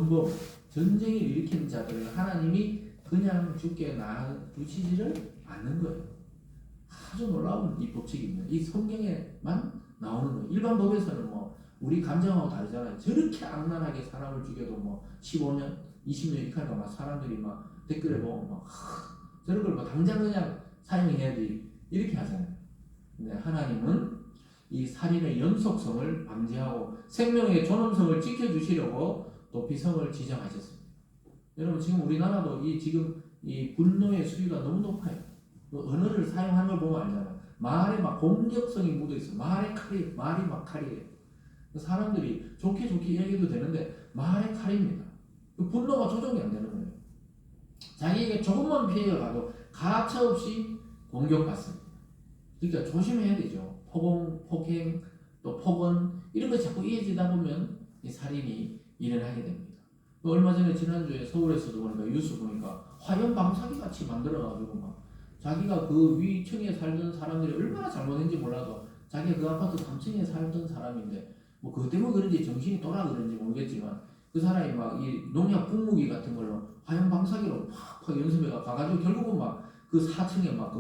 뭐 전쟁을 일으키는 자들을 하나님이 그냥 죽게 놔두시지를 않는 거예요. 아주 놀라운 이 법칙입니다. 이 성경에만 나오는 거예요. 일반 법에서는 뭐 우리 감정하고 다르잖아요. 저렇게 악랄하게 사람을 죽여도 뭐 15년, 20년 이렇게 하니까 막 사람들이 막 댓글에 보면 막 저런 걸 뭐 당장 그냥 사형해야지 이렇게 하잖아요. 근데 하나님은 이 살인의 연속성을 방지하고 생명의 존엄성을 지켜주시려고 도피성을 지정하셨습니다. 여러분 지금 우리나라도 지금 이 분노의 수위가 너무 높아요. 언어를 사용하는 걸 보면 알잖아요. 말에 막 공격성이 묻어 있어. 말이 막 칼이에요. 사람들이 좋게 얘기해도 되는데 말의 칼입니다. 그 분노가 조정이 안 되는 거예요. 자기에게 조금만 피해가 가도 가차없이 공격받습니다. 그러니까 조심해야 되죠. 폭행, 또 폭언 이런 거 자꾸 이어지다 보면 이 살인이 일어나게 됩니다. 얼마 전에 지난주에 서울에서도 보니까 뉴스 보니까 화염 방사기 같이 만들어가지고 막 자기가 그 위층에 살던 사람들이 얼마나 잘못했는지 몰라도 자기가 그 아파트 3층에 살던 사람인데 뭐 그것 때문에 그런지 정신이 돌아 그런지 모르겠지만 그 사람이 막 이 농약 분무기 같은 걸로 화염 방사기로 팍팍 연습해가 가가지고 결국은 막 그 4층에 막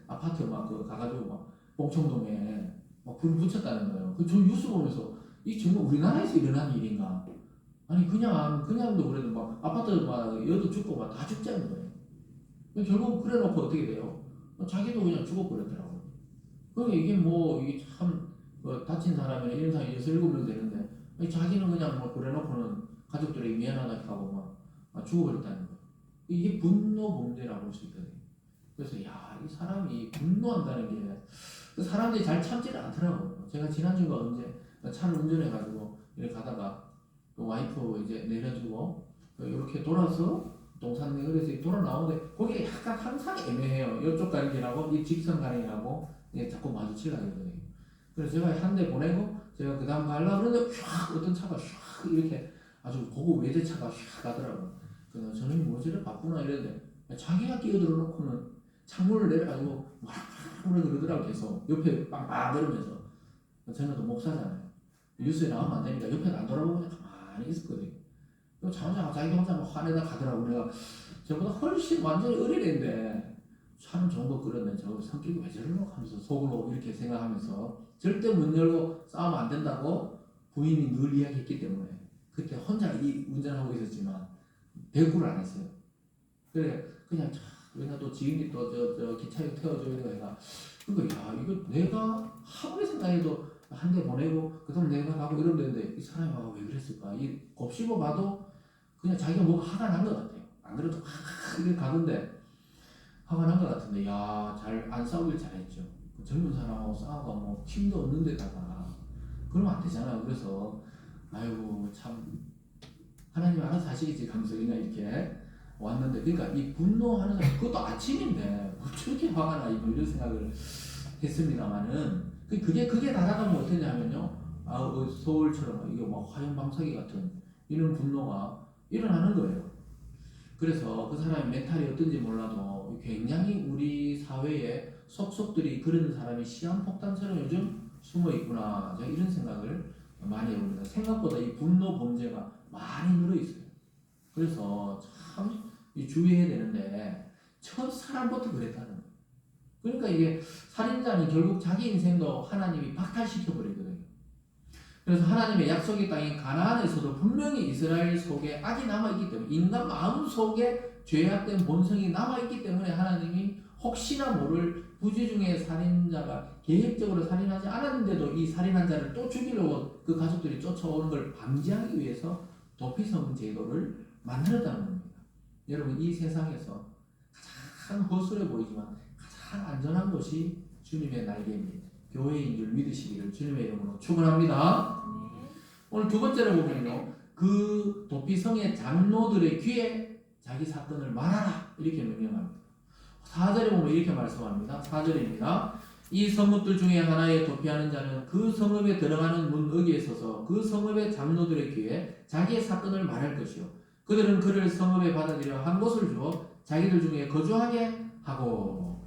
아파트 막 그 가가지고 막 봉청동에 막 불 붙였다는 거예요. 저 뉴스 보면서 이 정말 우리나라에서 일어난 일인가? 아니 그냥도 그래도 막 아파트 막 여도 죽고 막 다 죽자는 거예요. 결국 그래놓고 어떻게 돼요? 자기도 그냥 죽어버렸더라고요. 그러니까 이게 참 다친 사람이나 이런 사람이 6, 7명 되는데 아니, 자기는 그냥 뭐 그래놓고는 가족들에게 미안하다 하고 막 죽어버렸다는 거예요. 이게 분노 범죄라고 볼 수 있거든요. 그래서 이 사람이 분노한다는 게 사람들이 잘 참지를 않더라고요. 제가 지난주가 언제 차를 운전해가지고 이렇게 가다가 와이프 이제 내려주고 이렇게 돌아서 동산내거리에서 돌아 나오는데 거기가 약간 항상 애매해요. 이쪽 가는 길하고 이 직선 가는 길하고 자꾸 마주치려고 하거든요. 그래서 제가 한 대 보내고 제가 그 다음 가려고 그러는데 휙 어떤 차가 휙 이렇게 아주 고급 외제차가 휙 가더라고요. 그래서 저는 뭐 저래 바쁘나 이랬는데 자기가 끼어들어 놓고는 창문을 내려가지고 막 그러더라고. 계속 옆에 빵빵 거리면서. 저는 또 목사잖아요. 뉴스에 나오면 안 되니까 옆에 안 돌아보고 그냥 가만히 있었거든요. 자기 혼자 막 화내다 가더라고. 내가 저보다 훨씬 완전히 어린 애인데 차는 좋은 거 끌었네. 저 성격이 왜 저러노 하면서 속으로 이렇게 생각하면서 절대 문 열고 싸우면 안 된다고 부인이 늘 이야기했기 때문에 그때 혼자 운전하고 있었지만 대꾸를 안 했어요. 그래 그냥 왜냐 또 지인이 또 저 기차에 태워줘야 되니까 그러니까 이거 내가 아무리 생각해도 한 대 보내고 그다음 내가 가고 이러면 되는데 이 사람이 와서 왜 그랬을까? 이 곱씹어 봐도 그냥 자기가 뭐가 화가 난 것 같아요. 안 그래도 이렇게 가는데 화가 난 것 같은데 잘 안 싸우길 잘했죠. 그 젊은 사람하고 싸우고 뭐 힘도 없는 데다가 그러면 안 되잖아요. 그래서 아이고 참 하나님 알아서 하시겠지 하면서 그냥 이렇게 왔는데 그러니까 이 분노하는 사람 그것도 아침인데 뭐 저렇게 화가 나 이런 생각을 했습니다만은 그게 다가가면 어떠냐면요 서울처럼 이게 뭐 화염 방사기 같은 이런 분노가 일어나는 거예요. 그래서 그 사람의 멘탈이 어떤지 몰라도 굉장히 우리 사회에 속속들이 그런 사람이 시한폭탄처럼 요즘 숨어 있구나 이런 생각을 많이 해봅니다. 생각보다 이 분노 범죄가 많이 늘어 있어요. 그래서 참 주의해야 되는데 첫 사람부터 그랬다는 거예요. 그러니까 이게 살인자는 결국 자기 인생도 하나님이 박탈시켜 버리거든요. 그래서 하나님의 약속의 땅인 가나안에서도 분명히 이스라엘 속에 악이 남아있기 때문에 인간 마음 속에 죄악된 본성이 남아있기 때문에 하나님이 혹시나 모를 부지 중에 살인자가 계획적으로 살인하지 않았는데도 이 살인한 자를 또 죽이려고 그 가족들이 쫓아오는 걸 방지하기 위해서 도피성 제도를 만들었다는 겁니다. 여러분 이 세상에서 가장 허술해 보이지만 가장 안전한 곳이 주님의 날개입니다. 교회인 줄 믿으시기를 주님의 이름으로 축원합니다. 오늘 두 번째로 보면요, 그 도피성의 장로들의 귀에 자기 사건을 말하라 이렇게 명령합니다. 4절에 보면 이렇게 말씀합니다. 4절입니다. 이 성읍들 중에 하나에 도피하는 자는 그 성읍에 들어가는 문 어귀에 서서 그 성읍의 장로들의 귀에 자기의 사건을 말할 것이요 그들은 그를 성읍에 받아들여 한 곳을 주어 자기들 중에 거주하게 하고.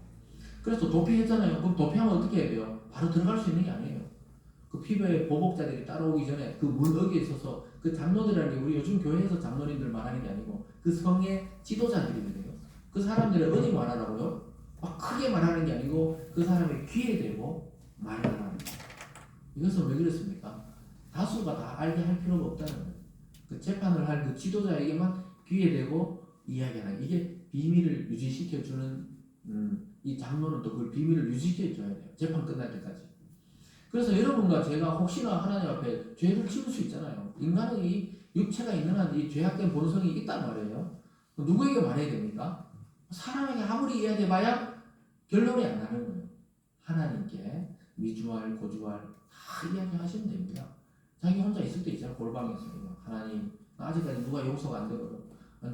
그래서 도피했잖아요. 그럼 도피하면 어떻게 해야 돼요? 바로 들어갈 수 있는 게 아니에요. 그 피부에 보복자들이 따라오기 전에 그 문 어귀에 서서 그 장로들이라는 게 우리 요즘 교회에서 장로님들 말하는 게 아니고 그 성의 지도자들이거든요. 그 사람들의 어디 말하라고요? 막 크게 말하는 게 아니고 그 사람의 귀에 대고 말을 하는 거예요. 이것은 왜 그렇습니까? 다수가 다 알게 할 필요가 없다는 거예요. 그 재판을 할 그 지도자에게만 귀에 대고 이야기하는, 이게 비밀을 유지시켜주는 이 장로는 또 그 비밀을 유지시켜줘야 돼요. 재판 끝날 때까지. 그래서 여러분과 제가 혹시나 하나님 앞에 죄를 지을 수 있잖아요. 인간의 이 육체가 있는 한 이 죄악된 본성이 있단 말이에요. 누구에게 말해야 됩니까? 사람에게 아무리 이야기해봐야 결론이 안 나는 거예요. 하나님께 미주알, 고주알 다 이야기하시면 됩니다. 자기 혼자 있을 때 있잖아요. 골방에서 하나님, 나 아직까지 누가 용서가 안 되거든.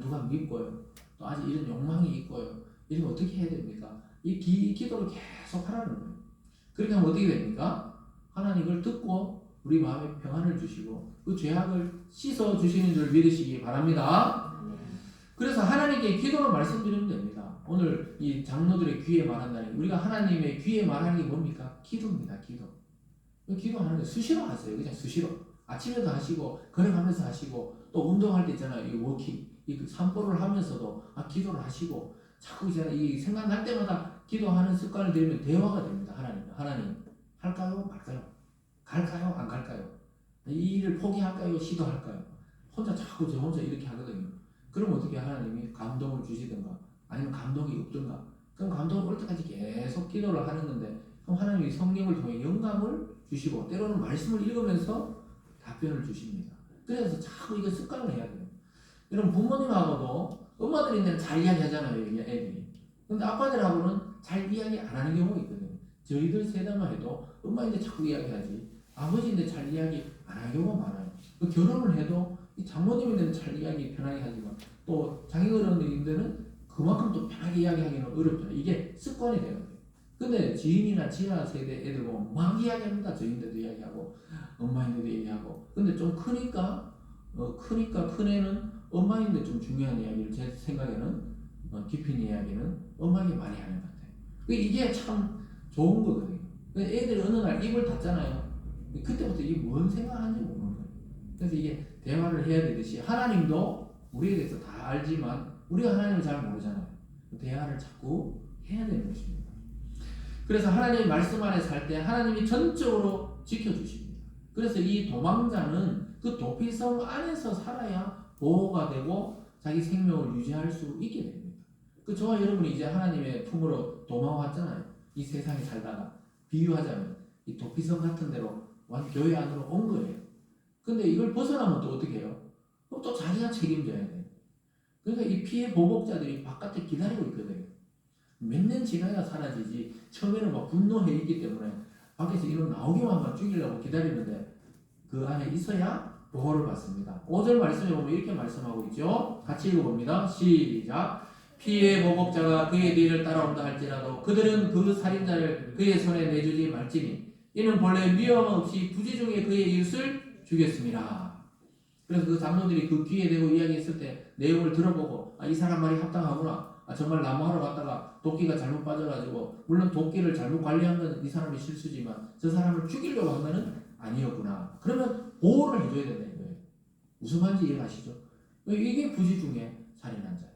누가 믿고요. 또 아직 이런 욕망이 있고요. 이러면 어떻게 해야 됩니까? 이 기도를 계속 하라는 거예요. 그렇게 하면 어떻게 됩니까? 하나님 이걸 듣고 우리 마음에 평안을 주시고 그 죄악을 씻어 주시는 줄 믿으시기 바랍니다. 그래서 하나님께 기도를 말씀드리면 됩니다. 오늘 이 장로들의 귀에 말한다니, 우리가 하나님의 귀에 말하는 게 뭡니까? 기도입니다. 기도하는 게 수시로 하세요. 그냥 수시로. 아침에도 하시고 걸어가면서 하시고 또 운동할 때 있잖아요. 이 워킹, 이 산보를 하면서도 기도를 하시고 자꾸 이제 이 생각날 때마다 기도하는 습관을 들이면 대화가 됩니다. 하나님 할까요? 말까요? 갈까요? 안 갈까요? 이 일을 포기할까요? 시도할까요? 자꾸 저 혼자 이렇게 하거든요. 그럼 어떻게 하나님이 감동을 주시든가 아니면 감동이 없든가, 그럼 감동을 올 때까지 계속 기도를 하는 건데, 그럼 하나님이 성령을 통해 영감을 주시고 때로는 말씀을 읽으면서 답변을 주십니다. 그래서 자꾸 이거 습관을 해야 돼요. 여러분 부모님하고도 엄마들인데는 잘 이야기하잖아요. 애들이. 근데 아빠들하고는 잘 이야기 안 하는 경우가 있거든요. 저희들 세대만 해도 엄마인데 자꾸 이야기하지 아버지인데 잘 이야기 안 하는 경우가 많아요. 결혼을 해도 이 장모님인데는 잘 이야기 편하게 하지만 또 자기어른인데는 그만큼 또 편하게 이야기하기는 어렵잖아요. 이게 습관이 돼요. 근데 지인이나 지하 세대 애들 보면 막 이야기합니다. 저인데도 이야기하고 엄마인데도 얘기하고. 근데 좀 크니까 큰 애는 엄마인데 좀 중요한 이야기를 제 생각에는 깊은 이야기는 엄마에게 많이 하는 것 같아요. 이게 참 좋은 거거든요. 애들이 어느 날 입을 닫잖아요. 그때부터 이게 뭔 생각하는지 모르는 거예요. 그래서 이게 대화를 해야 되듯이 하나님도 우리에 대해서 다 알지만 우리가 하나님을 잘 모르잖아요. 대화를 자꾸 해야 되는 것입니다. 그래서 하나님의 말씀 안에 살 때 하나님이 전적으로 지켜주십니다. 그래서 이 도망자는 그 도피성 안에서 살아야 보호가 되고 자기 생명을 유지할 수 있게 됩니다. 저와 여러분이 이제 하나님의 품으로 도망왔잖아요. 이 세상에 살다가 비유하자면 이 도피성 같은 데로 교회 안으로 온 거예요. 근데 이걸 벗어나면 또 어떻게 해요? 그럼 또 자기가 책임져야 돼요. 그러니까 이 피해 보복자들이 바깥에 기다리고 있거든요. 몇 년 지나야 사라지지. 처음에는 막 분노해 있기 때문에 밖에서 이놈 나오기만 하면 죽이려고 기다리는데 그 안에 있어야 보호를 받습니다. 5절 말씀에 보면 이렇게 말씀하고 있죠. 같이 읽어봅니다. 시작. 피해 보복자가 그의 뒤를 따라온다 할지라도 그들은 그 살인자를 그의 손에 내주지 말지니 이는 본래 미움 없이 부지중에 그의 이웃을 죽였습니다. 그래서 그 장로들이 그 귀에 대고 이야기했을 때 내용을 들어보고 이 사람 말이 합당하구나. 정말 나무하러 갔다가 도끼가 잘못 빠져가지고, 물론 도끼를 잘못 관리한 건 이 사람의 실수지만 저 사람을 죽이려고 한 것은 아니었구나. 그러면 보호를 해줘야 된다는 거예요. 무슨 말인지 이해하시죠? 이게 부지중에 살인한 자예요.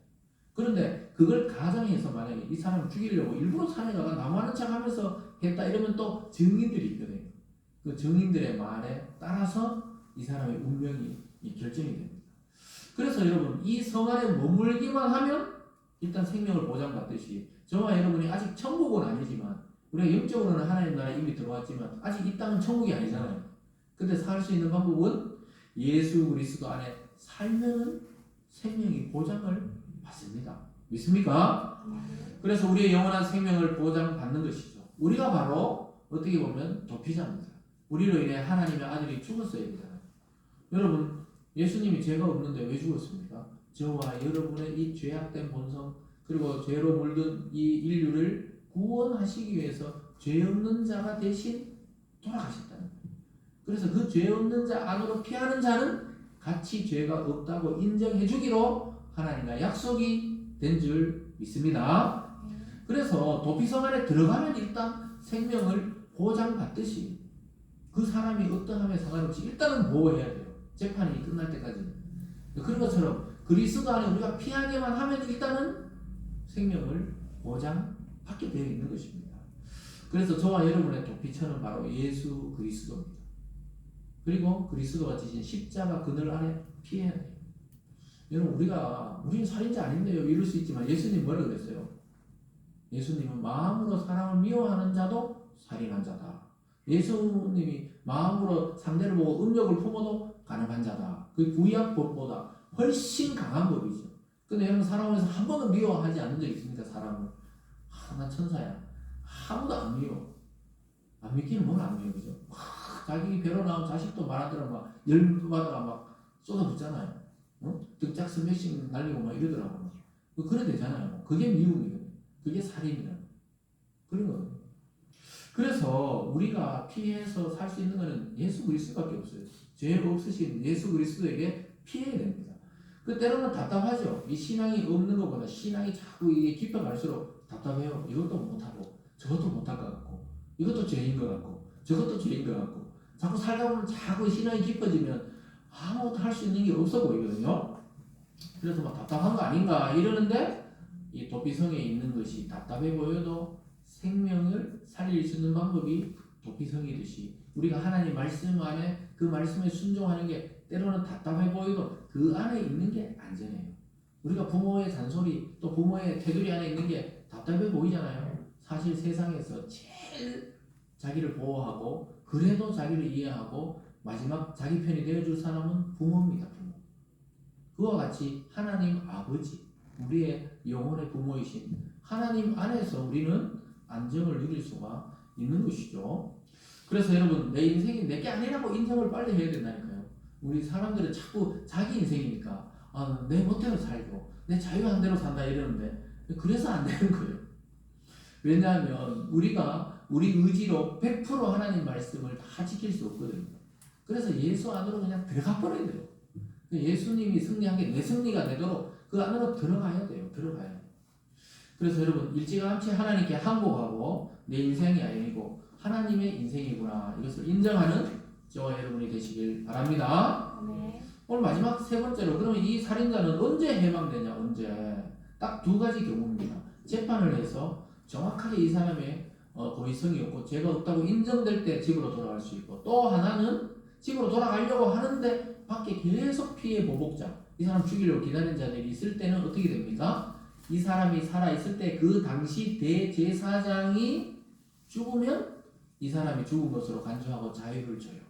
그런데 그걸 가정에서 만약에 이 사람을 죽이려고 일부러 산에 가가 나무하는 척 하면서 했다 이러면 또 증인들이 있거든요. 그 증인들의 말에 따라서 이 사람의 운명이 결정이 됩니다. 그래서 여러분 이 성 안에 머물기만 하면 일단 생명을 보장받듯이 저와 여러분이 아직 천국은 아니지만 우리가 영적으로는 하나님 나라에 이미 들어왔지만 아직 이 땅은 천국이 아니잖아요. 근데 살 수 있는 방법은 예수 그리스도 안에 살면은 생명이 보장을 받습니다. 믿습니까? 그래서 우리의 영원한 생명을 보장받는 것이죠. 우리가 바로 어떻게 보면 도피자입니다. 우리로 인해 하나님의 아들이 죽었어야 되잖아요. 여러분 예수님이 죄가 없는데 왜 죽었습니까? 저와 여러분의 이 죄악된 본성 그리고 죄로 물든 이 인류를 구원하시기 위해서 죄 없는 자가 대신 돌아가셨다는 거예요. 그래서 그 죄 없는 자 안으로 피하는 자는 같이 죄가 없다고 인정해 주기로 하나님과 약속이 된 줄 믿습니다. 그래서 도피성 안에 들어가면 일단 생명을 보장받듯이 그 사람이 어떠함에 상관없이 일단은 보호해야 돼요. 재판이 끝날 때까지. 그런 것처럼 그리스도 안에 우리가 피하게만 하면 일단은 생명을 보장받게 되어 있는 것입니다. 그래서 저와 여러분의 도피처는 바로 예수 그리스도입니다. 그리고 그리스도가 지신 십자가 그늘 안에 피해야 돼요. 여러분 우리는 살인자 아닌데요 이럴 수 있지만 예수님 뭐라 그랬어요? 예수님은 마음으로 사람을 미워하는 자도 살인한 자다. 예수님이 마음으로 상대를 보고 음욕을 품어도 가늠한 자다. 그 구약법보다 훨씬 강한 법이죠. 근데 여러분 살아오면서 한 번은 미워하지 않는 적 있습니까? 사람을. 나 천사야. 아무도 안 미워. 안 믿기는 뭘 안 미워, 그죠? 자기 배로 나온 자식도 말하더라 막 열받아가 막 쏟아붓잖아요. 득작 스매싱 날리고 막 이러더라고. 그래 되잖아요. 그게 미움이거든요. 그게 살인이라고. 그런 거거든요. 그래서 우리가 피해서 살 수 있는 것은 예수 그리스도밖에 없어요. 죄 없으신 예수 그리스도에게 피해야 됩니다. 그 때로는 답답하죠. 이 신앙이 없는 것보다 신앙이 자꾸 이게 깊어갈수록 답답해요. 이것도 못하고 저것도 못할 것 같고 이것도 죄인 것 같고 저것도 죄인 것 같고 자꾸 살다 보면 자꾸 신앙이 깊어지면 아무것도 할 수 있는 게 없어 보이거든요. 그래서 막 답답한 거 아닌가 이러는데 이 도피성에 있는 것이 답답해 보여도 생명을 살릴 수 있는 방법이 도피성이듯이 우리가 하나님 말씀 안에 그 말씀에 순종하는 게 때로는 답답해 보여도 그 안에 있는 게 안전해요. 우리가 부모의 잔소리 또 부모의 테두리 안에 있는 게 답답해 보이잖아요. 사실 세상에서 제일 자기를 보호하고 그래도 자기를 이해하고 마지막 자기 편이 되어줄 사람은 부모입니다. 부모. 그와 같이 하나님 아버지 우리의 영혼의 부모이신 하나님 안에서 우리는 안정을 누릴 수가 있는 것이죠. 그래서 여러분 내 인생이 내게 아니라고 인정을 빨리 해야 된다니까요. 우리 사람들은 자꾸 자기 인생이니까 내 멋대로 살고 내 자유한 대로 산다 이러는데 그래서 안 되는 거예요. 왜냐하면 우리가 우리 의지로 100% 하나님 말씀을 다 지킬 수 없거든요. 그래서 예수 안으로 그냥 들어가 버려야 돼요. 예수님이 승리한 게 내 승리가 되도록 그 안으로 들어가야 돼요. 들어가야 돼요. 그래서 여러분 일찌감치 하나님께 항복하고 내 인생이 아니고 하나님의 인생이구나 이것을 인정하는 저와 여러분이 되시길 바랍니다. 네. 오늘 마지막 세 번째로 그러면 이 살인자는 언제 해방되냐? 언제? 딱 두 가지 경우입니다. 재판을 해서 정확하게 이 사람의 고의성이 없고 죄가 없다고 인정될 때 집으로 돌아갈 수 있고 또 하나는 집으로 돌아가려고 하는데 밖에 계속 피해 보복자 이 사람 죽이려고 기다리는 자들이 있을 때는 어떻게 됩니까? 이 사람이 살아있을 때 그 당시 대제사장이 죽으면 이 사람이 죽은 것으로 간주하고 자유를 줘요.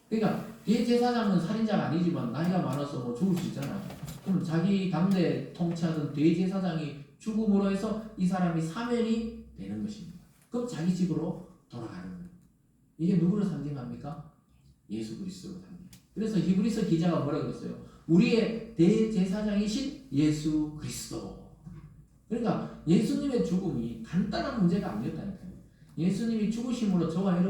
그러니까 대제사장은 살인자가 아니지만 나이가 많아서 뭐 죽을 수 있잖아요. 그럼 자기 당대 통치하던 대제사장이 죽음으로 해서 이 사람이 사면이 되는 것입니다. 그럼 자기 집으로 돌아가는 거예요. 이게 누구를 상징합니까? 예수 그리스도를 상징해요. 그래서 히브리서 기자가 뭐라 그랬어요? 우리의 대제사장이신 예수 그리스도. 그러니까 예수님의 죽음이 간단한 문제가 아니었다니까요. 예수님이 죽으심으로 저와 여러분